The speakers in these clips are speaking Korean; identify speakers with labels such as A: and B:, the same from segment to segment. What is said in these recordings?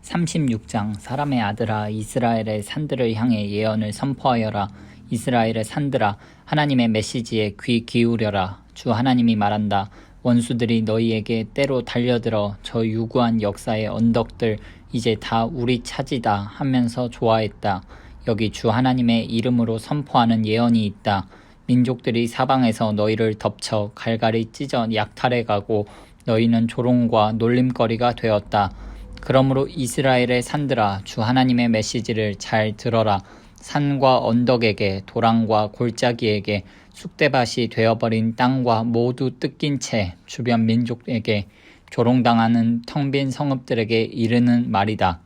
A: 36장 사람의 아들아 이스라엘의 산들을 향해 예언을 선포하여라. 이스라엘의 산들아 하나님의 메시지에 귀 기울여라. 주 하나님이 말한다. 원수들이 너희에게 때로 달려들어 저 유구한 역사의 언덕들 이제 다 우리 차지다 하면서 좋아했다. 여기 주 하나님의 이름으로 선포하는 예언이 있다. 민족들이 사방에서 너희를 덮쳐 갈갈이 찢어 약탈해 가고 너희는 조롱과 놀림거리가 되었다. 그러므로 이스라엘의 산들아 주 하나님의 메시지를 잘 들어라. 산과 언덕에게 도랑과 골짜기에게 쑥대밭이 되어버린 땅과 모두 뜯긴 채 주변 민족에게 조롱당하는 텅 빈 성읍들에게 이르는 말이다.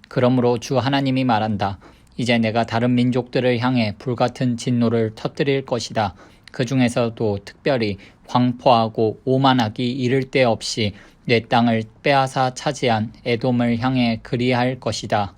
A: 그러므로 주 하나님이 말한다. 이제 내가 다른 민족들을 향해 불같은 진노를 터뜨릴 것이다. 그 중에서도 특별히 광포하고 오만하기 이를 데 없이 내 땅을 빼앗아 차지한 에돔을 향해 그리할 것이다.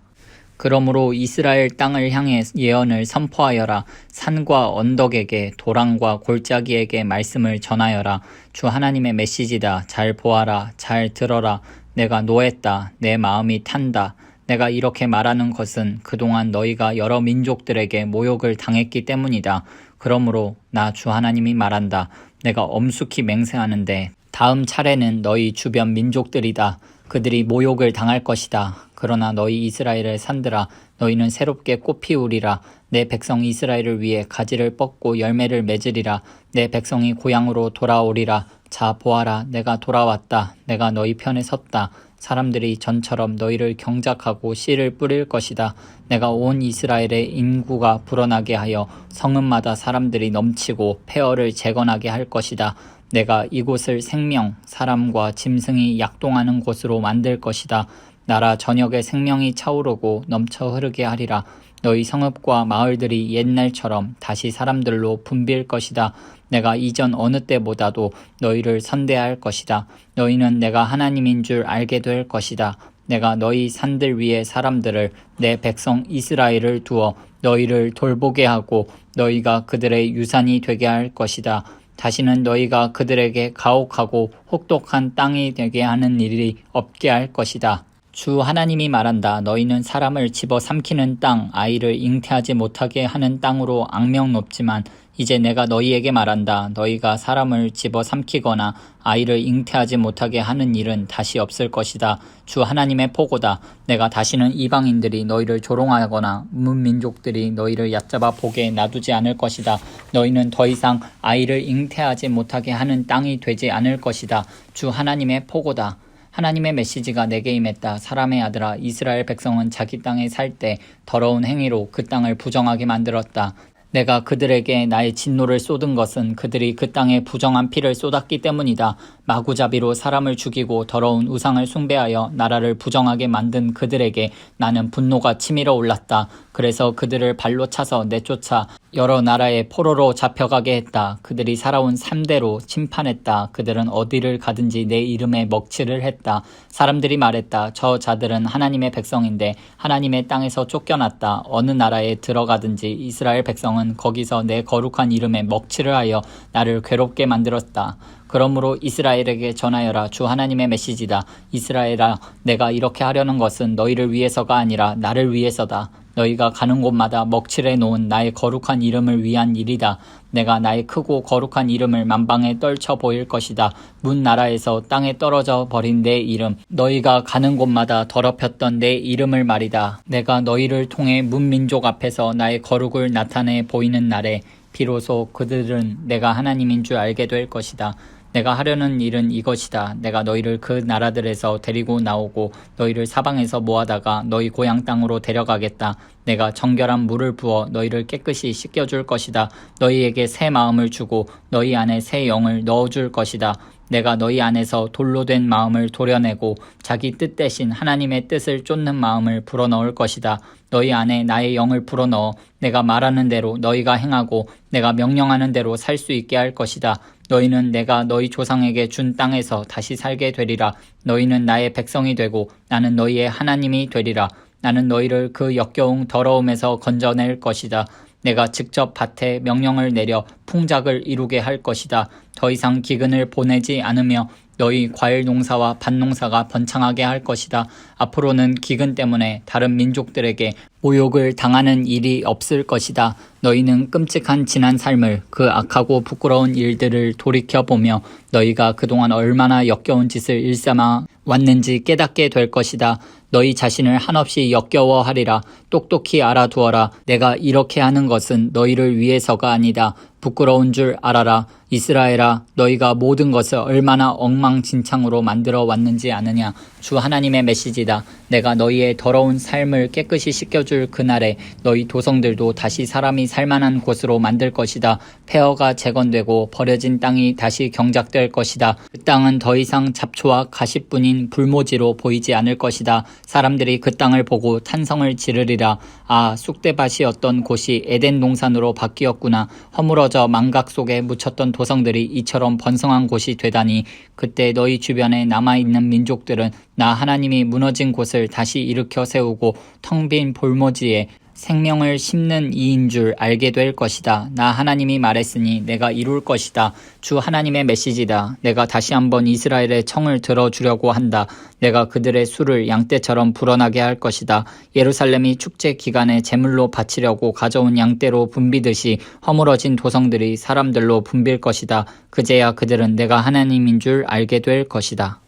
A: 그러므로 이스라엘 땅을 향해 예언을 선포하여라. 산과 언덕에게 도랑과 골짜기에게 말씀을 전하여라. 주 하나님의 메시지다. 잘 보아라. 잘 들어라. 내가 노했다. 내 마음이 탄다. 내가 이렇게 말하는 것은 그동안 너희가 여러 민족들에게 모욕을 당했기 때문이다. 그러므로 나 주 하나님이 말한다. 내가 엄숙히 맹세하는데 다음 차례는 너희 주변 민족들이다. 그들이 모욕을 당할 것이다. 그러나 너희 이스라엘의 산들아 너희는 새롭게 꽃 피우리라. 내 백성 이스라엘을 위해 가지를 뻗고 열매를 맺으리라. 내 백성이 고향으로 돌아오리라. 자 보아라. 내가 돌아왔다. 내가 너희 편에 섰다. 사람들이 전처럼 너희를 경작하고 씨를 뿌릴 것이다. 내가 온 이스라엘의 인구가 불어나게 하여 성읍마다 사람들이 넘치고 폐허를 재건하게 할 것이다. 내가 이곳을 생명, 사람과 짐승이 약동하는 곳으로 만들 것이다. 나라 전역에 생명이 차오르고 넘쳐 흐르게 하리라. 너희 성읍과 마을들이 옛날처럼 다시 사람들로 붐빌 것이다. 내가 이전 어느 때보다도 너희를 선대할 것이다. 너희는 내가 하나님인 줄 알게 될 것이다. 내가 너희 산들 위에 사람들을 내 백성 이스라엘을 두어 너희를 돌보게 하고 너희가 그들의 유산이 되게 할 것이다. 다시는 너희가 그들에게 가혹하고 혹독한 땅이 되게 하는 일이 없게 할 것이다. 주 하나님이 말한다. 너희는 사람을 집어삼키는 땅, 아이를 잉태하지 못하게 하는 땅으로 악명 높지만 이제 내가 너희에게 말한다. 너희가 사람을 집어삼키거나 아이를 잉태하지 못하게 하는 일은 다시 없을 것이다. 주 하나님의 포고다. 내가 다시는 이방인들이 너희를 조롱하거나 문민족들이 너희를 얕잡아 보게 놔두지 않을 것이다. 너희는 더 이상 아이를 잉태하지 못하게 하는 땅이 되지 않을 것이다. 주 하나님의 포고다. 하나님의 메시지가 내게 임했다. 사람의 아들아 이스라엘 백성은 자기 땅에 살 때 더러운 행위로 그 땅을 부정하게 만들었다. 내가 그들에게 나의 진노를 쏟은 것은 그들이 그 땅에 부정한 피를 쏟았기 때문이다. 마구잡이로 사람을 죽이고 더러운 우상을 숭배하여 나라를 부정하게 만든 그들에게 나는 분노가 치밀어 올랐다. 그래서 그들을 발로 차서 내쫓아 여러 나라의 포로로 잡혀가게 했다. 그들이 살아온 삶대로 심판했다. 그들은 어디를 가든지 내 이름에 먹칠을 했다. 사람들이 말했다. 저 자들은 하나님의 백성인데 하나님의 땅에서 쫓겨났다. 어느 나라에 들어가든지 이스라엘 백성은 거기서 내 거룩한 이름에 먹칠을 하여 나를 괴롭게 만들었다. 그러므로 이스라엘에게 전하여라. 주 하나님의 메시지다. 이스라엘아 내가 이렇게 하려는 것은 너희를 위해서가 아니라 나를 위해서다. 너희가 가는 곳마다 먹칠해 놓은 나의 거룩한 이름을 위한 일이다. 내가 나의 크고 거룩한 이름을 만방에 떨쳐 보일 것이다. 문 나라에서 땅에 떨어져 버린 내 이름, 너희가 가는 곳마다 더럽혔던 내 이름을 말이다. 내가 너희를 통해 문민족 앞에서 나의 거룩을 나타내 보이는 날에 비로소 그들은 내가 하나님인 줄 알게 될 것이다. 내가 하려는 일은 이것이다. 내가 너희를 그 나라들에서 데리고 나오고 너희를 사방에서 모아다가 너희 고향 땅으로 데려가겠다. 내가 정결한 물을 부어 너희를 깨끗이 씻겨줄 것이다. 너희에게 새 마음을 주고 너희 안에 새 영을 넣어줄 것이다. 내가 너희 안에서 돌로 된 마음을 도려내고 자기 뜻 대신 하나님의 뜻을 쫓는 마음을 불어넣을 것이다. 너희 안에 나의 영을 불어넣어 내가 말하는 대로 너희가 행하고 내가 명령하는 대로 살 수 있게 할 것이다. 너희는 내가 너희 조상에게 준 땅에서 다시 살게 되리라. 너희는 나의 백성이 되고 나는 너희의 하나님이 되리라. 나는 너희를 그 역겨운 더러움에서 건져낼 것이다. 내가 직접 밭에 명령을 내려 풍작을 이루게 할 것이다. 더 이상 기근을 보내지 않으며 너희 과일 농사와 밭 농사가 번창하게 할 것이다. 앞으로는 기근 때문에 다른 민족들에게 모욕을 당하는 일이 없을 것이다. 너희는 끔찍한 지난 삶을, 그 악하고 부끄러운 일들을 돌이켜보며 너희가 그동안 얼마나 역겨운 짓을 일삼아 왔는지 깨닫게 될 것이다. 너희 자신을 한없이 역겨워하리라. 똑똑히 알아두어라. 내가 이렇게 하는 것은 너희를 위해서가 아니다. 부끄러운 줄 알아라. 이스라엘아, 너희가 모든 것을 얼마나 엉망진창으로 만들어 왔는지 아느냐. 주 하나님의 메시지다. 내가 너희의 더러운 삶을 깨끗이 씻겨줄 그날에 너희 도성들도 다시 사람이 살만한 곳으로 만들 것이다. 폐허가 재건되고 버려진 땅이 다시 경작될 것이다. 그 땅은 더 이상 잡초와 가시뿐인 불모지로 보이지 않을 것이다. 사람들이 그 땅을 보고 탄성을 지르리라. 아, 쑥대밭이었던 곳이 에덴 동산으로 바뀌었구나. 허물어져 망각 속에 묻혔던 도성들이 이처럼 번성한 곳이 되다니. 그때 너희 주변에 남아있는 민족들은 나 하나님이 무너진 곳을 다시 일으켜 세우고 텅 빈 볼모지에 생명을 심는 이인 줄 알게 될 것이다. 나 하나님이 말했으니 내가 이룰 것이다. 주 하나님의 메시지다. 내가 다시 한번 이스라엘의 청을 들어주려고 한다. 내가 그들의 수를 양떼처럼 불어나게 할 것이다. 예루살렘이 축제 기간에 제물로 바치려고 가져온 양떼로 붐비듯이 허물어진 도성들이 사람들로 붐빌 것이다. 그제야 그들은 내가 하나님인 줄 알게 될 것이다.